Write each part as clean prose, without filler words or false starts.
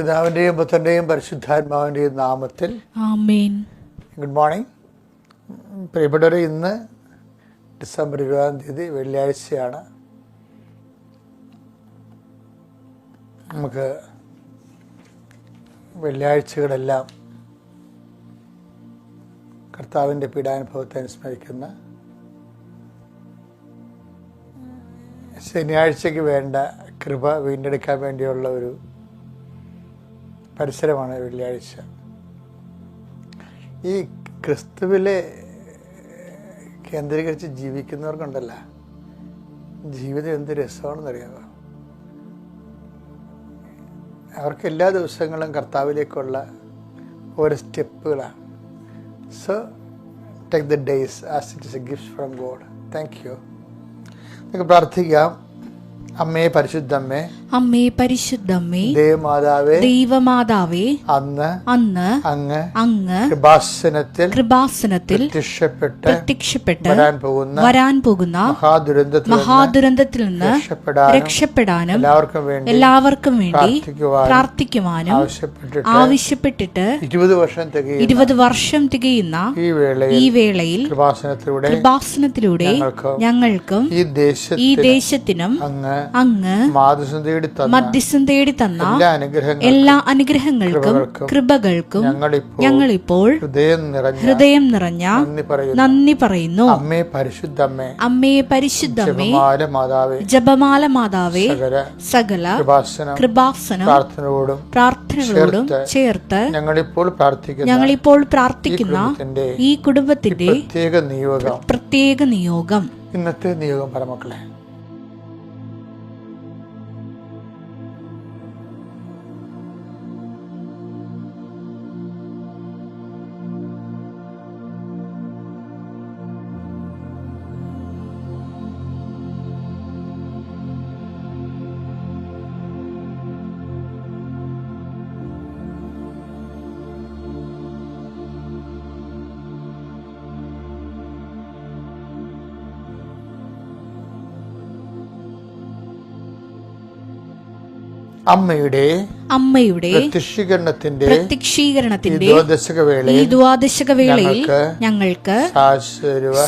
പിതാവിൻ്റെയും പുത്രൻ്റെയും പരിശുദ്ധാത്മാവിൻ്റെയും നാമത്തിൽ ആമേൻ. ഗുഡ് മോർണിംഗ് പ്രിയപ്പെട്ടവരെ, ഇന്ന് ഡിസംബർ 20 വെള്ളിയാഴ്ചയാണ്. നമുക്ക് വെള്ളിയാഴ്ചകളെല്ലാം കർത്താവിൻ്റെ പീഡാനുഭവത്തെ അനുസ്മരിക്കുന്ന, ശനിയാഴ്ചയ്ക്ക് വേണ്ട കൃപ വീണ്ടെടുക്കാൻ വേണ്ടിയുള്ള ഒരു പരിസരമാണ് വെള്ളിയാഴ്ച. ഈ ക്രിസ്തുവിലെ കേന്ദ്രീകരിച്ച് ജീവിക്കുന്നവർക്കുണ്ടല്ല, ജീവിതം എന്ത് രസമാണെന്നറിയാമോ? അവർക്ക് എല്ലാ ദിവസങ്ങളും കർത്താവിലേക്കുള്ള ഓരോ സ്റ്റെപ്പുകളാണ്. So take the days as it is a gift from God. Thank you. നമുക്ക് പ്രാർത്ഥിക്കാം. അമ്മേ പരിശുദ്ധമ്മേ, അമ്മേ പരിശുദ്ധമ്മേ, ദൈവമാതാവേ, ദൈവമാതാവേ, അന്ന് അങ്ങ് കൃപാസനത്തിൽ പ്രത്യക്ഷപ്പെട്ട് വരാൻ പോകുന്ന മഹാദുരന്തത്തിൽ നിന്ന് രക്ഷപ്പെടാനും എല്ലാവർക്കും വേണ്ടി പ്രാർത്ഥിക്കുവാനും ആവശ്യപ്പെട്ടിട്ട് 20 വർഷം തികയുന്ന ഈ വേളയിൽ കൃപാസനത്തിലൂടെ ഞങ്ങൾക്കും ഈ ദേശത്തിനും അങ്ങ് മധ്യസ്ഥം തേടി തന്ന എല്ലാ അനുഗ്രഹങ്ങൾക്കും കൃപകൾക്കും ഞങ്ങളിപ്പോൾ ഹൃദയം നിറഞ്ഞ നന്ദി പറയുന്നു. അമ്മേ പരിശുദ്ധമ്മേ, ജപമാല മാതാവേ, സകല കൃപാസനം പ്രാർത്ഥനകളോടും ചേർത്ത് ഞങ്ങളിപ്പോൾ പ്രാർത്ഥിക്കുന്ന ഈ കുടുംബത്തിന്റെ പ്രത്യേക നിയോഗം. ഇന്നത്തെ നിയോഗം പരമക്കളെ, അമ്മയുടെ പ്രത്യക്ഷീകരണത്തിന്റെ ഈ ദ്വാദശക വേളയിൽ ഞങ്ങൾക്ക്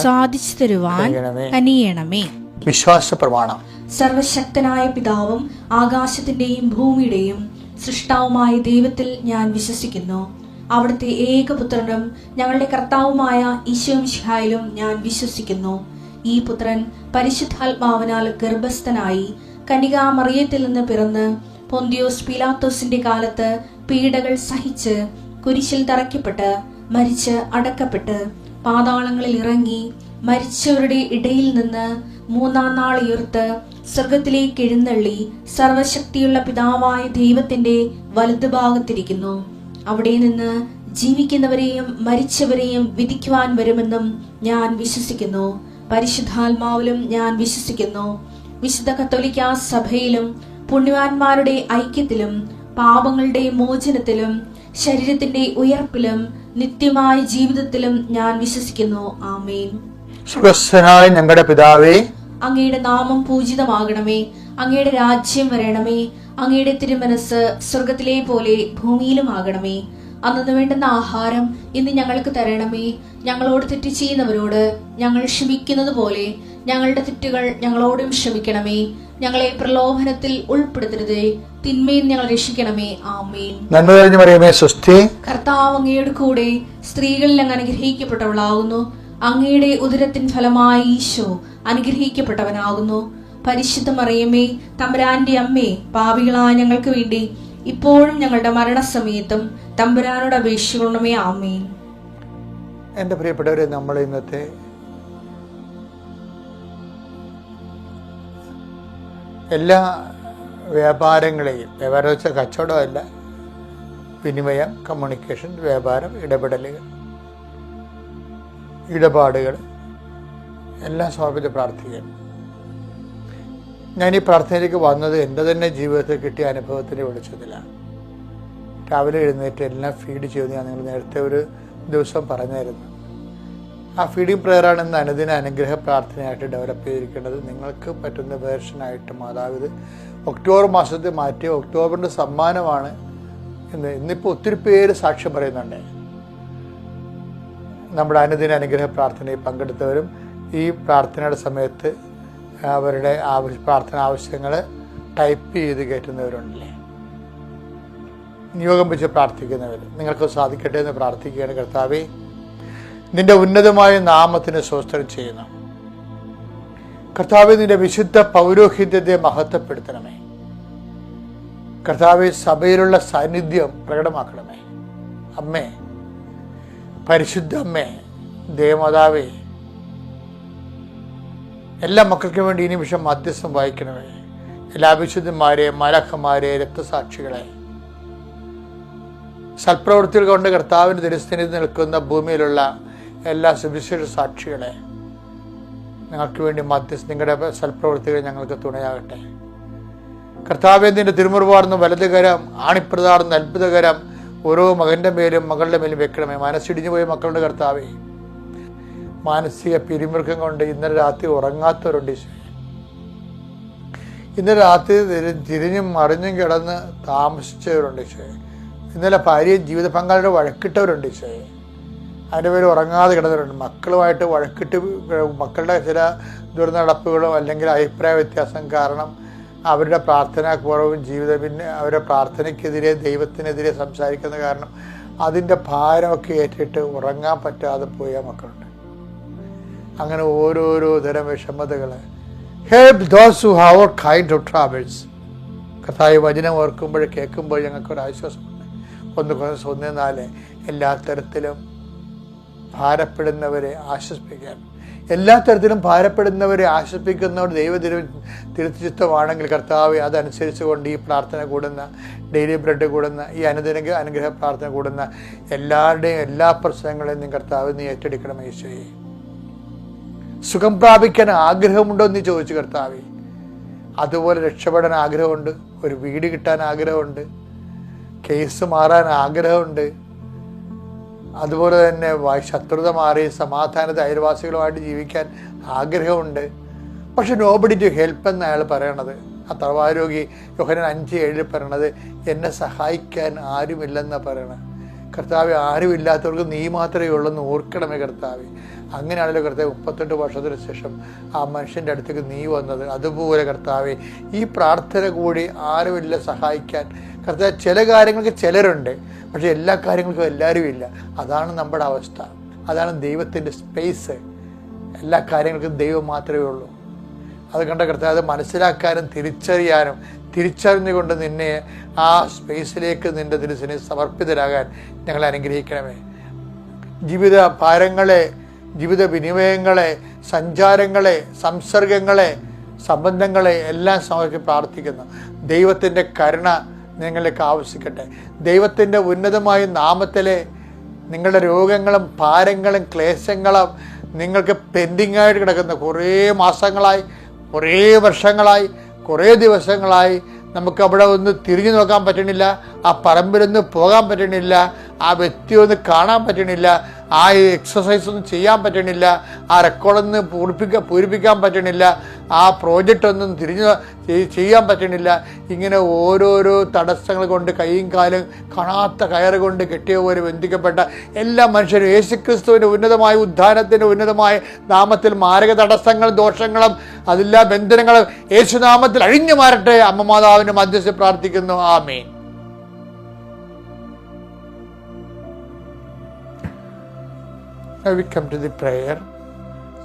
സാധിച്ചു തരുവാൻ കനിയണമേ. വിശ്വാസ പ്രമാണം. സർവശക്തനായ പിതാവും ആകാശത്തിന്റെയും ഭൂമിയുടെയും സൃഷ്ടാവുമായ ദൈവത്തിൽ ഞാൻ വിശ്വസിക്കുന്നു. അവിടുത്തെ ഏകപുത്രനും ഞങ്ങളുടെ കർത്താവുമായ ഈശോ മിശിഹായിലും ഞാൻ വിശ്വസിക്കുന്നു. ഈ പുത്രൻ പരിശുദ്ധാത്മാവിനാൽ ഗർഭസ്ഥനായി കന്യകാമറിയത്തിൽ നിന്ന് പിറന്ന് പൊന്തിയോസ് പീലാത്തോസിന്റെ കാലത്ത് പീഡകൾ സഹിച്ച് കുരിശിൽ തറയ്ക്കപ്പെട്ട് മരിച്ച് അടക്കപ്പെട്ട് പാതാളങ്ങളിൽ ഇറങ്ങി മരിച്ചവരുടെ ഇടയിൽ നിന്ന് 3-ാം നാൾ ഉയർത്ത് സ്വർഗത്തിലേക്ക് എഴുന്നള്ളി സർവശക്തിയുള്ള പിതാവായ ദൈവത്തിന്റെ വലതുഭാഗത്തിരിക്കുന്നു. അവിടെ നിന്ന് ജീവിക്കുന്നവരെയും മരിച്ചവരെയും വിധിക്കുവാൻ വരുമെന്നും ഞാൻ വിശ്വസിക്കുന്നു. പരിശുദ്ധാത്മാവിലും ഞാൻ വിശ്വസിക്കുന്നു. വിശുദ്ധ കത്തോലിക്കാ സഭയിലും പുണ്യവാന്മാരുടെ ഐക്യത്തിലും പാപങ്ങളുടെ മോചനത്തിലും ശരീരത്തിന്റെ ഉയർപ്പിലും നിത്യമായ ജീവിതത്തിലും ഞാൻ വിശ്വസിക്കുന്നു. ആമേൻ. സ്വർഗ്ഗസ്ഥനായ ഞങ്ങളുടെ പിതാവേ, അങ്ങയുടെ നാമം പൂജിതമാകണമേ. അങ്ങയുടെ രാജ്യം വരണമേ. അങ്ങയുടെ തിരുമനസ് സ്വർഗത്തിലെ പോലെ ഭൂമിയിലും ആകണമേ. അന്നു വേണ്ടുന്ന ആഹാരം ഇന്ന് ഞങ്ങൾക്ക് തരണമേ. ഞങ്ങളോട് തെറ്റ് ചെയ്യുന്നവരോട് ഞങ്ങൾ ക്ഷമിക്കുന്നത് പോലെ ഞങ്ങളുടെ തെറ്റുകൾ ഞങ്ങളോടും ക്ഷമിക്കണമേ. ഞങ്ങളെ പ്രലോഭനത്തിൽ ഉൾപ്പെടുത്തരുതേ, തിന്മയിൽ ഞങ്ങൾ രക്ഷിക്കണമേ. ആമേൻ. നന്മ നിറഞ്ഞ മറിയമേ, സ്വസ്തി. കർത്താവ് അങ്ങയുടെ കൂടെ സ്ത്രീകളിൽ അങ്ങ് അനുഗ്രഹിക്കപ്പെട്ടവളാകുന്നു. അങ്ങയുടെ ഉദരത്തിൻ ഫലമായി ഈശോ അനുഗ്രഹിക്കപ്പെട്ടവനാകുന്നു. പരിശുദ്ധ മറിയമേ, തമ്പുരാന്റെ അമ്മേ, പാപികളായ ഞങ്ങൾക്ക് വേണ്ടി ഇപ്പോഴും ഞങ്ങളുടെ മരണസമയത്തും തമ്പുരാനോട് അപേക്ഷിക്കണമേ. ആമേൻ. എൻ്റെ പ്രിയപ്പെട്ടവരെ, നമ്മൾ ഇന്നത്തെ എല്ലാ വ്യാപാരങ്ങളെയും, വ്യാപാരം വെച്ചാൽ കച്ചവടമല്ല, വിനിമയം, കമ്മ്യൂണിക്കേഷൻ, വ്യാപാരം, ഇടപാടുകൾ എല്ലാം സമർപ്പിച്ച് പ്രാർത്ഥിക്കണം. ഞാൻ ഈ പ്രാർത്ഥനയിലേക്ക് വന്നത് എൻ്റെ തന്നെ ജീവിതത്തിൽ കിട്ടിയ അനുഭവത്തിൻ്റെ വെളിച്ചത്തിലാണ്. രാവിലെ എഴുന്നേറ്റ് എല്ലാം ഫീഡ് ചെയ്യുമെന്ന് ഞാൻ നിങ്ങൾ നേരത്തെ ഒരു ദിവസം പറഞ്ഞായിരുന്നു. ആ ഫീഡിങ് പ്രെയറാണ് ഇന്ന് അനുദിന അനുഗ്രഹ പ്രാർത്ഥനയായിട്ട് ഡെവലപ്പ് ചെയ്തിരിക്കുന്നത്. നിങ്ങൾക്ക് പറ്റുന്ന വേർഷനായിട്ട് മാതാവ് ഇത് ഒക്ടോബർ മാസത്തിൽ മാറ്റി ഒക്ടോബറിൻ്റെ സമ്മാനമാണ് ഇന്നിപ്പോൾ ഒത്തിരി പേര് സാക്ഷ്യം പറയുന്നുണ്ട്. നമ്മുടെ അനുദിന അനുഗ്രഹ പ്രാർത്ഥനയിൽ പങ്കെടുത്തവരും ഈ പ്രാർത്ഥനയുടെ സമയത്ത് അവരുടെ പ്രാർത്ഥന ആവശ്യങ്ങൾ ടൈപ്പ് ചെയ്ത് കയറ്റുന്നവരുണ്ടല്ലേ, നിയോഗം വെച്ച് പ്രാർത്ഥിക്കുന്നവർ. നിങ്ങൾക്ക് സാധിക്കട്ടെ എന്ന് പ്രാർത്ഥിക്കുകയാണ്. കർത്താവേ, നിന്റെ ഉന്നതമായ നാമത്തിന് സ്തോത്രം ചെയ്യുന്നു. കർത്താവേ, നിന്റെ വിശുദ്ധ പൗരോഹിത്യത്തെ മഹത്വപ്പെടുത്തണമേ. കർത്താവേ, സഭയിലുള്ള സാന്നിധ്യം പ്രകടമാക്കണമേ. അമ്മേ, പരിശുദ്ധ അമ്മേ, ദേവമാതാവേ, എല്ലാ മക്കൾക്കും വേണ്ടി ഈ നിമിഷം മധ്യസ്ഥം വായിക്കണമേ. എല്ലാ വിശുദ്ധന്മാരെ, മാലാഖമാരെ, രക്തസാക്ഷികളെ, സൽപ്രവൃത്തികൾ കൊണ്ട് കർത്താവിൻ്റെ തിരുസ്ഥനിൽ നിൽക്കുന്ന ഭൂമിയിലുള്ള എല്ലാ സുവിശേഷ സാക്ഷികളെ, ഞങ്ങൾക്ക് വേണ്ടി നിങ്ങളുടെ സൽപ്രവൃത്തികൾ ഞങ്ങൾക്ക് തുണയാകട്ടെ. കർത്താവേ, നിന്റെ തിരുമുറുവാർന്ന വലതുകരം, ആണിപ്രതാർന്ന അത്ഭുതകരം ഓരോ മകൻ്റെ മേലും മകളുടെ മേലും വെക്കണമേ. മനസ്സിടിഞ്ഞു പോയ മക്കളുടെ കർത്താവേ, മാനസിക പിരിമുറുക്കം കൊണ്ട് ഇന്നലെ രാത്രി ഉറങ്ങാത്തവരുണ്ട് ഈശോയെ. ഇന്നലെ രാത്രി തിരിഞ്ഞും മറിഞ്ഞും കിടന്ന് താമസിച്ചവരുണ്ട് ഈശോയെ. ഇന്നലെ ഭാര്യയും ജീവിത പങ്കാളിയുടെ വഴക്കിട്ടവരുണ്ട് ഈശോയെ. അതിൻ്റെ പേര് ഉറങ്ങാതെ കിടന്നവരുണ്ട്. മക്കളുമായിട്ട് വഴക്കിട്ട് മക്കളുടെ ചില ദുർനടപ്പുകളോ അല്ലെങ്കിൽ അഭിപ്രായ വ്യത്യാസം കാരണം അവരുടെ പ്രാർത്ഥനാക്കുറവും പിന്നെ അവരുടെ പ്രാർത്ഥനയ്ക്കെതിരെ ദൈവത്തിനെതിരെ സംസാരിക്കുന്ന കാരണം അതിൻ്റെ ഭാരമൊക്കെ ഏറ്റിട്ട് ഉറങ്ങാൻ പറ്റാതെ പോയ മക്കളുണ്ട്. അങ്ങനെ ഓരോരോ തരം വിഷമതകൾ. Help those who have all kind of travels. കർത്താവ് വചനം ഓർക്കുമ്പോൾ കേൾക്കുമ്പോൾ ഞങ്ങൾക്കൊരാശ്വാസമുണ്ട്. 1:4 എല്ലാ തരത്തിലും ഭാരപ്പെടുന്നവരെ ആശ്വസിപ്പിക്കാൻ, എല്ലാ തരത്തിലും ഭാരപ്പെടുന്നവരെ ആശ്വസിപ്പിക്കുന്നവർ തിരുച്ചിത്തമാണെങ്കിൽ കർത്താവ് അതനുസരിച്ച് കൊണ്ട് ഈ പ്രാർത്ഥന കൂടുന്ന, ഡെയിലി ബ്രെഡ് കൂടുന്ന, ഈ അനുഗ്രഹ പ്രാർത്ഥന കൂടുന്ന എല്ലാവരുടെയും എല്ലാ പ്രശ്നങ്ങളെയും നീ കർത്താവ് നീ ഏറ്റെടുക്കണം. ഈശോയെ, സുഖം പ്രാപിക്കാൻ ആഗ്രഹമുണ്ടോ എന്ന് ചോദിച്ചു കർത്താവേ. അതുപോലെ രക്ഷപ്പെടാൻ ആഗ്രഹമുണ്ട്, ഒരു വീട് കിട്ടാൻ ആഗ്രഹമുണ്ട്, കേസ് മാറാൻ ആഗ്രഹമുണ്ട്, അതുപോലെ തന്നെ ശത്രുത മാറി സമാധാനത്തെ അയൽവാസികളുമായിട്ട് ജീവിക്കാൻ ആഗ്രഹമുണ്ട്. പക്ഷെ നോബഡി ടു ഹെൽപ്പ് എന്ന് അയാൾ പറയണത്, ആ തളവാരോഗി യോഹന്നാൻ 5:7 പറയണത്, എന്നെ സഹായിക്കാൻ ആരുമില്ലെന്നാണ് പറയണത്. കർത്താവ്, ആരുമില്ലാത്തവർക്ക് നീ മാത്രമേ ഉള്ളൂ എന്ന് ഓർക്കണമേ കർത്താവ്. അങ്ങനെയാണല്ലോ കർത്താവ് 38 വർഷത്തിന് ശേഷം ആ മനുഷ്യൻ്റെ അടുത്തേക്ക് നീ വന്നത്. അതുപോലെ കർത്താവ്, ഈ പ്രാർത്ഥന കൂടി ആരുമില്ല സഹായിക്കാൻ. കർത്താവ്, ചില കാര്യങ്ങൾക്ക് ചിലരുണ്ട്, പക്ഷെ എല്ലാ കാര്യങ്ങൾക്കും എല്ലാവരും ഇല്ല. അതാണ് നമ്മുടെ അവസ്ഥ, അതാണ് ദൈവത്തിൻ്റെ സ്പേസ്. എല്ലാ കാര്യങ്ങൾക്കും ദൈവം മാത്രമേ ഉള്ളൂ. അത് കണ്ട കർത്താവ് മനസ്സിലാക്കാനും തിരിച്ചറിഞ്ഞുകൊണ്ട് നിന്നെ ആ സ്പേസിലേക്ക് നിൻ്റെ തിരുസിനെ സമർപ്പിതരാകാൻ ഞങ്ങളെ അനുഗ്രഹിക്കണമേ. ജീവിത ഭാരങ്ങളെ, ജീവിത വിനിമയങ്ങളെ, സഞ്ചാരങ്ങളെ, സംസർഗങ്ങളെ, സംബന്ധങ്ങളെ എല്ലാം സമർപ്പിച്ച് പ്രാർത്ഥിക്കുന്നു. ദൈവത്തിൻ്റെ കരുണ നിങ്ങളിലേക്ക് ആവശ്യിക്കട്ടെ. ദൈവത്തിൻ്റെ ഉന്നതമായ നാമത്തിലെ നിങ്ങളുടെ രോഗങ്ങളും ഭാരങ്ങളും ക്ലേശങ്ങളും നിങ്ങൾക്ക് പെൻഡിങ്ങായിട്ട് കിടക്കുന്ന കുറേ മാസങ്ങളായി, കുറേ വർഷങ്ങളായി, കുറേ ദിവസങ്ങളായി നമുക്ക് അവിടെ ഒന്ന് തിരിഞ്ഞു നോക്കാൻ പറ്റണില്ല, ആ പറമ്പിലൊന്ന് പോകാൻ പറ്റണില്ല, ആ വ്യക്തി ഒന്ന് കാണാൻ പറ്റണില്ല, ആ എക്സസൈസ് ഒന്നും ചെയ്യാൻ പറ്റണില്ല, ആ റെക്കോർഡൊന്ന് പൂരിപ്പിക്കാൻ പറ്റണില്ല, ആ പ്രോജക്റ്റ് ഒന്നും ചെയ്യാൻ പറ്റണില്ല. ഇങ്ങനെ ഓരോരോ തടസ്സങ്ങൾ കൊണ്ട് കൈയും കാലും കാണാത്ത കയറ് കൊണ്ട് കെട്ടിയ പോലെ ബന്ധിക്കപ്പെട്ട എല്ലാ മനുഷ്യരും യേശുക്രിസ്തുവിൻ്റെ ഉന്നതമായ ഉദ്ധാനത്തിൻ്റെ ഉന്നതമായ നാമത്തിൽ മാരക തടസ്സങ്ങളും ദോഷങ്ങളും അതെല്ലാ ബന്ധനങ്ങളും യേശുനാമത്തിൽ അഴിഞ്ഞു മാറട്ടെ. അമ്മ മാതാവിൻ്റെ മധ്യസ്ഥ പ്രാർത്ഥിക്കുന്നു. ആമേൻ. We come to the prayer.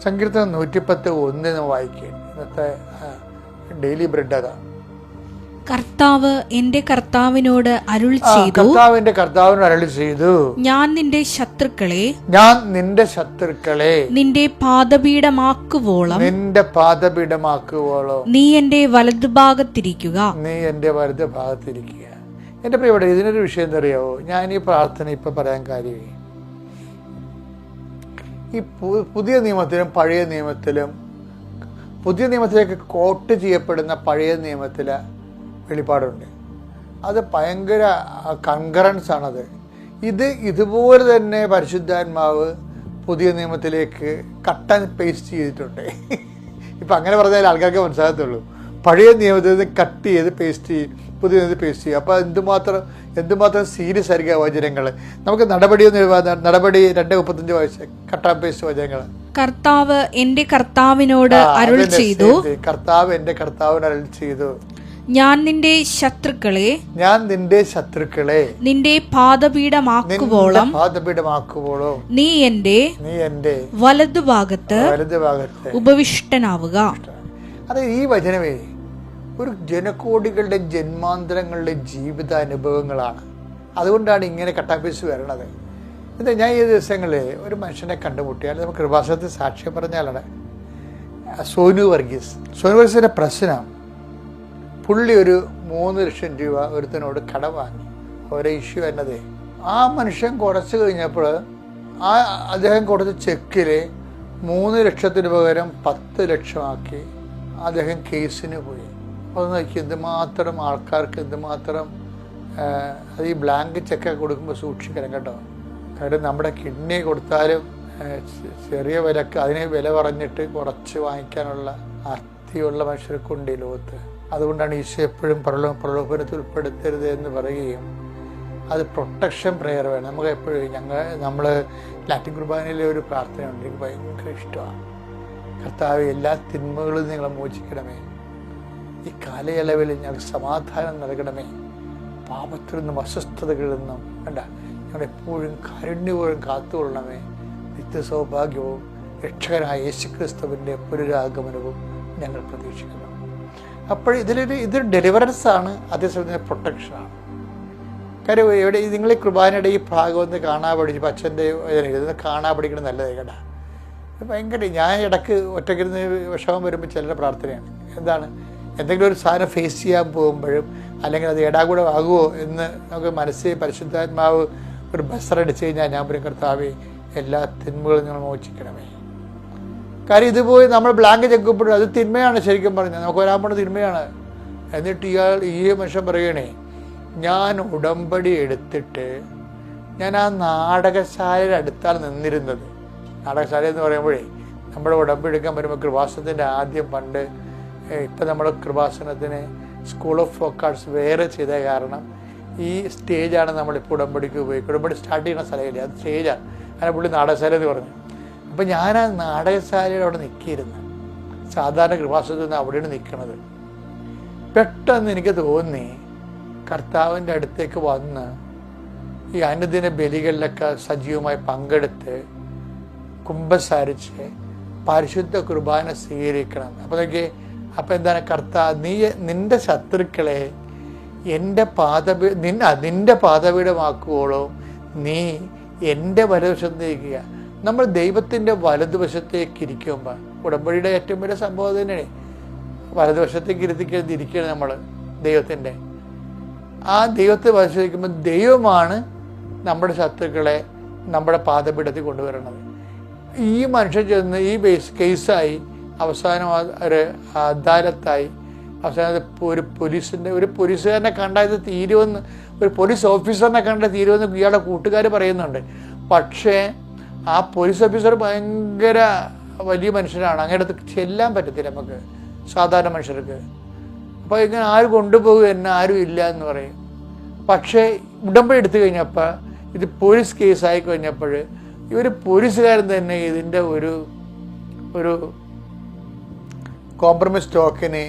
സങ്കീർത്തനം 110:1 വായിക്കുക. ഇന്നത്തെ ഡെയിലി ബ്രെഡ് അതാ. കർത്താവ് എന്റെ കർത്താവിനോട് അരുൾ ചെയ്തു, ഞാൻ നിന്റെ ശത്രുക്കളെ നിന്റെ പാദപീഠമാക്കുവോളം നീ എന്റെ വലതുഭാഗത്തിരിക്കുക. എന്റെ പ്രിയപ്പെട്ട, ഇതിനൊരു വിഷയം എന്താ അറിയാവോ? ഞാൻ ഈ പ്രാർത്ഥന ഇപ്പൊ പറയാൻ കാര്യമേ, ഈ പുതിയ നിയമത്തിലും പഴയ നിയമത്തിലും, പുതിയ നിയമത്തിലേക്ക് കോട്ട് ചെയ്യപ്പെടുന്ന പഴയ നിയമത്തിലെ വെളിപ്പാടുണ്ട്. അത് ഭയങ്കര കൺകറൻസ് ആണത്. ഇതുപോലെ തന്നെ പരിശുദ്ധാത്മാവ് പുതിയ നിയമത്തിലേക്ക് കട്ട് ആൻഡ് പേസ്റ്റ് ചെയ്തിട്ടുണ്ട്. ഇപ്പം അങ്ങനെ പറഞ്ഞാൽ ആൾക്കാർക്ക് മനസ്സിലാകത്തുള്ളൂ. പഴയ നിയമത്തിൽ നിന്ന് കട്ട് ചെയ്ത് പേസ്റ്റ് ചെയ്യും. പുതിയ നിയമത്തിൽ പേസ്റ്റ് ചെയ്യും. അപ്പോൾ എന്തുമാത്രം സീരിയസ് ആയിരിക്കും ആ വചനങ്ങൾ. നമുക്ക് നടപടി 2:35 വായിച്ച കട്ട് ആൻഡ് പേസ്റ്റ് വചനങ്ങൾ. കർത്താവ് എന്റെ കർത്താവിനോട് അരുൾ ചെയ്തു, കർത്താവ് എന്റെ കർത്താവിന് അരുൾ ചെയ്തു, ഞാൻ നിന്റെ ശത്രുക്കളെ നിന്റെ പാദപീഠമാക്കുവോളം നീ എന്റെ വലതുഭാഗത്ത് ഉപവിഷ്ടനാവുക. അത് ഈ വചനമേ ഒരു ജനകോടികളുടെ ജന്മാന്തരങ്ങളുടെ ജീവിതാനുഭവങ്ങളാണ്. അതുകൊണ്ടാണ് ഇങ്ങനെ കട്ടാപ്പീസ് വരണത്. എന്താ, ഞാൻ ഈ ദിവസങ്ങളിൽ ഒരു മനുഷ്യനെ കണ്ടുമുട്ടിയാൽ നമുക്ക് കൃപാസനത്തിൽ സാക്ഷ്യം പറഞ്ഞാലാണ് സോനു വർഗീസിന്റെ പ്രശ്നം. പുള്ളി ഒരു 3 ലക്ഷം രൂപ ഒരുത്തനോട് കടം വാങ്ങി. ഓരോ ഇഷ്യൂ എന്നത് ആ മനുഷ്യൻ കുറച്ച് കഴിഞ്ഞപ്പോൾ അദ്ദേഹം കൊടുത്ത ചെക്കിൽ 3 ലക്ഷത്തിന് പകരം 10 ലക്ഷമാക്കി അദ്ദേഹം കേസിന് പോയി. അപ്പോൾ നോക്കി എന്തുമാത്രം ആൾക്കാർക്ക് എന്തുമാത്രം അത് ഈ ബ്ലാങ്ക് ചെക്കൊക്കെ കൊടുക്കുമ്പോൾ സൂക്ഷിക്കണം കേട്ടോ. കാര്യം നമ്മുടെ കിഡ്നി കൊടുത്താലും ചെറിയ വിലക്ക് അതിനെ വില പറഞ്ഞിട്ട് കുറച്ച് വാങ്ങിക്കാനുള്ള അർത്ഥിയുള്ള മനുഷ്യർക്കുണ്ട് ഈ ലോകത്ത്. അതുകൊണ്ടാണ് ഈശോ എപ്പോഴും പ്രലോഭനത്തിൽ ഉൾപ്പെടുത്തരുത് എന്ന് പറയുകയും അത് പ്രൊട്ടക്ഷൻ പ്രെയർ വേണം. നമുക്ക് എപ്പോഴും നമ്മൾ ലാറ്റിൻ കുർബാനയിലെ ഒരു പ്രാർത്ഥനയുണ്ട്, എനിക്ക് ഭയങ്കര ഇഷ്ടമാണ്. കർത്താവ് എല്ലാ തിന്മകളും നിങ്ങളെ മോചിക്കണമേ, ഈ കാലയളവിൽ ഞങ്ങൾക്ക് സമാധാനം നൽകണമേ, പാപത്തിൽ നിന്നും അസ്വസ്ഥതകളിൽ നിന്നും ഞങ്ങളെപ്പോഴും കാരുണ്യപൂർവ്വം കാത്തുകൊള്ളണമേ, നിത്യസൗഭാഗ്യവും രക്ഷകനായ യേശുക്രിസ്തുവിൻ്റെ പുനരാഗമനവും ഞങ്ങൾ പ്രതീക്ഷിക്കുന്നു. അപ്പോൾ ഇതൊരു ഡെലിവറൻസാണ്, അതേസമയം പ്രൊട്ടക്ഷനാണ്. കാര്യം എവിടെ നിങ്ങൾ ഈ കുർബാനയുടെ ഈ ഭാഗം ഒന്ന് കാണാൻ പഠിച്ചു, അച്ഛൻ്റെ ഇതൊന്ന് കാണാൻ പഠിക്കണം നല്ലതായി കേട്ടാ. ഭയങ്കര ഞാൻ ഇടയ്ക്ക് ഒറ്റയ്ക്കിരുന്ന് വിഷമം വരുമ്പോൾ ചിലരുടെ പ്രാർത്ഥനയാണ് എന്താണ്, എന്തെങ്കിലും ഒരു സാധനം ഫേസ് ചെയ്യാൻ പോകുമ്പോഴും അല്ലെങ്കിൽ അത് ഏടാകൂടെ ആകുമോ എന്ന് നമുക്ക് മനസ്സിൽ പരിശുദ്ധാത്മാവ് ഒരു ബസറടിച്ച് കഴിഞ്ഞാൽ ഞാൻ പറയും, കർത്താവേ എല്ലാ തിന്മകളും നിങ്ങൾ മോചിക്കണമേ. കാര്യം ഇതുപോയി നമ്മൾ ബ്ലാങ്ക് ചെക്കുമ്പോഴും അത് തിന്മയാണ്. ശരിക്കും പറഞ്ഞാൽ നമുക്ക് വരാൻ പോണ തിന്മയാണ്. എന്നിട്ട് ഈ മനുഷ്യൻ പറയണേ, ഞാൻ ഉടമ്പടി എടുത്തിട്ട് ഞാൻ ആ നാടകശാലയുടെ അടുത്താണ് നിന്നിരുന്നത്. നാടകശാല എന്ന് പറയുമ്പോഴേ നമ്മുടെ ഉടമ്പടി എടുക്കാൻ വരുമ്പോൾ കൃപാസനത്തിൻ്റെ ആദ്യം പണ്ട് ഇപ്പം നമ്മൾ കൃപാസനത്തിന് സ്കൂൾ ഓഫ് ഫോക്ക് ആർട്സ് വേറെ ചെയ്ത കാരണം ഈ സ്റ്റേജാണ് നമ്മളിപ്പോൾ ഉടമ്പടിക്ക് ഉപയോഗിക്കുക. ഉടമ്പടി സ്റ്റാർട്ട് ചെയ്യുന്ന സ്ഥലമില്ലേ, അത് സ്റ്റേജാണ്. അങ്ങനെ പുള്ളി നാടകശാല എന്ന് പറഞ്ഞു. അപ്പം ഞാൻ ആ നാടകശാലയുടെ അവിടെ നിൽക്കിയിരുന്നു. സാധാരണ കൃപാസനത്തിൽ നിന്ന് അവിടെയാണ് നിൽക്കുന്നത്. പെട്ടെന്ന് എനിക്ക് തോന്നി കർത്താവിൻ്റെ അടുത്തേക്ക് വന്ന് ഈ അനുദിന ബലികളിലൊക്കെ സജീവമായി പങ്കെടുത്ത് കുമ്പസാരിച്ച് പരിശുദ്ധ കുർബാന സ്വീകരിക്കണം. അപ്പം എന്താണ്, കർത്താവ് നിന്റെ ശത്രുക്കളെ നിന്റെ പാദപീഠമാക്കുവോളോ നീ എൻ്റെ വലതുവശത്തേക്കുക. നമ്മൾ ദൈവത്തിൻ്റെ വലതുവശത്തേക്ക് ഇരിക്കുമ്പോൾ ഉടമ്പടിയുടെ ഏറ്റവും വലിയ സംഭവം തന്നെയാണ് വലതുവശത്തേക്ക് ഇരിക്കുകയാണ് നമ്മൾ ദൈവത്തിൻ്റെ. ആ ദൈവത്തെ വലതുവശിക്കുമ്പോൾ ദൈവമാണ് നമ്മുടെ ശത്രുക്കളെ നമ്മുടെ പാദപീഠത്തിൽ കൊണ്ടുവരുന്നത്. ഈ മനുഷ്യൻ ചെന്ന് ഈ കേസായി അവസാനം ഒരു അദാലത്തായി അവസാനം ഒരു പോലീസുകാരനെ കണ്ടാൽ ഇത് തീരുമെന്ന്, ഒരു പോലീസ് ഓഫീസറിനെ കണ്ടാൽ തീരുമെന്ന് ഇയാളുടെ കൂട്ടുകാർ പറയുന്നുണ്ട്. പക്ഷേ ആ പോലീസ് ഓഫീസർ ഭയങ്കര വലിയ മനുഷ്യനാണ്, അങ്ങോട്ട് ചെല്ലാൻ പറ്റത്തില്ല നമുക്ക് സാധാരണ മനുഷ്യർക്ക്. അപ്പോൾ ഇങ്ങനെ ആര് കൊണ്ടുപോകും എന്നെ ആരും ഇല്ല എന്ന് പറയും. പക്ഷേ ഉടമ്പടി എടുത്തു കഴിഞ്ഞപ്പോൾ ഇത് പോലീസ് കേസായി കഴിഞ്ഞപ്പോൾ ഇവർ പോലീസുകാരൻ തന്നെ ഇതിൻ്റെ ഒരു കോംപ്രമൈസ് ടോക്കന്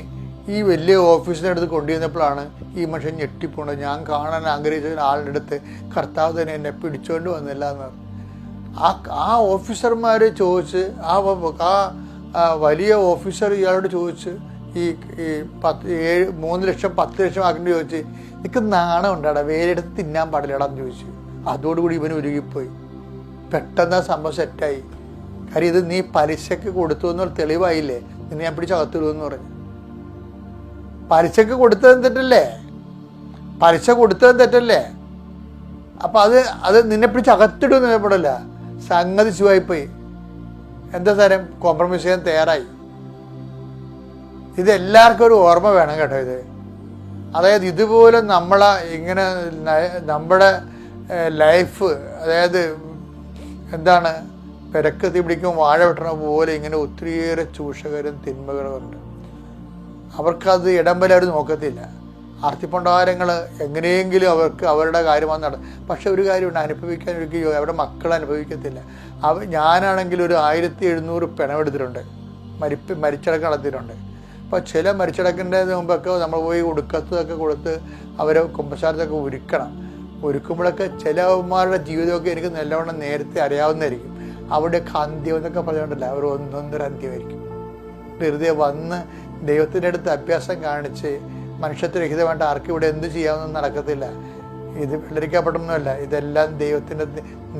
ഈ വലിയ ഓഫീസിൻ്റെ അടുത്ത് കൊണ്ടുവന്നപ്പോഴാണ് ഈ മനുഷ്യൻ ഞെട്ടിപ്പോണത്. ഞാൻ കാണാൻ ആഗ്രഹിച്ച ആളുടെ അടുത്ത് കർത്താവ് തന്നെ എന്നെ പിടിച്ചുകൊണ്ട് വന്നില്ല എന്ന് പറഞ്ഞു. ആ ഓഫീസർമാർ ചോദിച്ച് ആ വലിയ ഓഫീസർ ഇയാളോട് ചോദിച്ച് ഈ 3 ലക്ഷം 10 ലക്ഷം ആക്കിയിട്ട് ചോദിച്ച്, നിനക്ക് നാണം ഉണ്ടാടാ, വേരെടുത്ത് തിന്നാൻ പാടില്ലടാന്ന് ചോദിച്ചു. അതോടുകൂടി ഇവന് ഉരുകിപ്പോയി. പെട്ടെന്ന് ആ സംഭവം സെറ്റായി. കാര്യം ഇത് നീ പലിശക്ക് കൊടുത്തു എന്നൊരു തെളിവായില്ലേ, നിന്നെ ഞാൻ പിടിച്ചകത്തിടുമെന്ന് പറഞ്ഞു. പലിശക്ക് കൊടുത്തതും തെറ്റല്ലേ, പലിശ കൊടുത്തതും തെറ്റല്ലേ. അപ്പം അത് നിന്നെ പിടിച്ചകത്തിടുമെന്ന് പറയപ്പെടില്ല. സംഗതി ശിവായിപ്പോയി. എന്താ സാരം, കോംപ്രമൈസ് ചെയ്യാൻ തയ്യാറായി. ഇതെല്ലാവർക്കും ഒരു ഓർമ്മ വേണം കേട്ടോ ഇത്. അതായത് ഇതുപോലെ ഇങ്ങനെ നമ്മുടെ ലൈഫ്, അതായത് എന്താണ്, പെരക്കത്തി പിടിക്കും വാഴ വെട്ടണ പോലെ ഇങ്ങനെ ഒത്തിരിയേറെ ചൂഷകരും തിന്മകളും ഉണ്ട്. അവർക്കത് ഇടം വരെ അവർ നോക്കത്തില്ല. ആർത്തിപ്പണ്ടാരങ്ങൾ എങ്ങനെയെങ്കിലും അവർക്ക് അവരുടെ കാര്യമാണ് പക്ഷെ ഒരു കാര്യമുണ്ട്, അനുഭവിക്കാൻ ഒരിക്കലും അവരുടെ മക്കൾ അനുഭവിക്കത്തില്ല. ഞാനാണെങ്കിൽ ഒരു 1700 പിണമെടുത്തിട്ടുണ്ട്, മരിച്ചടക്കം നടത്തിയിട്ടുണ്ട്. അപ്പോൾ ചില മരിച്ചടക്കിൻ്റെ മുമ്പൊക്കെ നമ്മൾ പോയി ഉടുക്കത്തൊക്കെ കൊടുത്ത് അവരെ കുമ്പസാരത്തൊക്കെ ഒരുക്കുമ്പോഴൊക്കെ ചിലവന്മാരുടെ ജീവിതമൊക്കെ എനിക്ക് നല്ലവണ്ണം നേരത്തെ അറിയാവുന്നതായിരിക്കും. അവിടെയൊക്കെ അന്ത്യം എന്നൊക്കെ പറഞ്ഞുകൊണ്ടല്ല, അവർ ഒന്നൊന്നര അന്ത്യമായിരിക്കും. വെറുതെ വന്ന് ദൈവത്തിൻ്റെ അടുത്ത് അഭ്യാസം കാണിച്ച് മനുഷ്യത്വരഹിതമായിട്ട് ആർക്കും ഇവിടെ എന്ത് ചെയ്യാമെന്നും നടക്കത്തില്ല. ഇത് വെള്ളരിക്കപ്പെട്ടൊന്നുമല്ല, ഇതെല്ലാം ദൈവത്തിൻ്റെ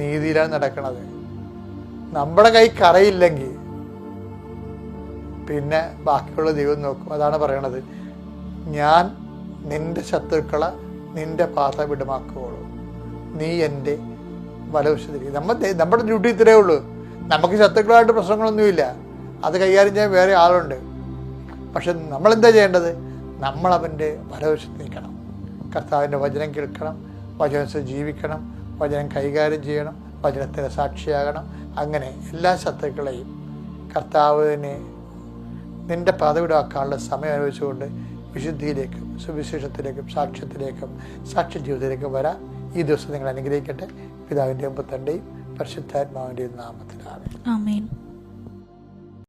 നീതിയിലാണ് നടക്കുന്നത്. നമ്മുടെ കൈ കറയില്ലെങ്കിൽ പിന്നെ ബാക്കിയുള്ള ദൈവം നോക്കും. അതാണ് പറയണത്, ഞാൻ നിന്റെ ശത്രുക്കളെ നിന്റെ പാതവിടമാക്കുകയുള്ളൂ, നീ എൻ്റെ വലവശത്തിരിക്കും. നമ്മുടെ ഡ്യൂട്ടി ഇത്രയേ ഉള്ളൂ. നമുക്ക് ശത്രുക്കളായിട്ട് പ്രശ്നങ്ങളൊന്നുമില്ല, അത് കൈകാര്യം ചെയ്യാൻ വേറെ ആളുണ്ട്. പക്ഷെ നമ്മളെന്താ ചെയ്യേണ്ടത്? നമ്മളവൻ്റെ വലവശത്ത് നിൽക്കണം, കർത്താവിൻ്റെ വചനം കേൾക്കണം, വചനത്തിൽ ജീവിക്കണം, വചനം കൈകാര്യം ചെയ്യണം, വചനത്തിന് സാക്ഷിയാകണം. അങ്ങനെ എല്ലാ ശത്രുക്കളെയും കർത്താവിനെ നിന്റെ പാതവിടാക്കാനുള്ള സമയം അനുഭവിച്ചുകൊണ്ട് വിശുദ്ധിയിലേക്കും സുവിശേഷത്തിലേക്കും സാക്ഷ്യത്തിലേക്കും സാക്ഷ്യ ജീവിതത്തിലേക്കും വരാം. ഈ ദിവസം നിങ്ങൾ അനുഗ്രഹിക്കട്ടെ. പിതാവിൻ്റെയും പുത്രൻ്റെയും പരിശുദ്ധാത്മാവിൻ്റെയും നാമത്തിലാണ്. ആമേൻ.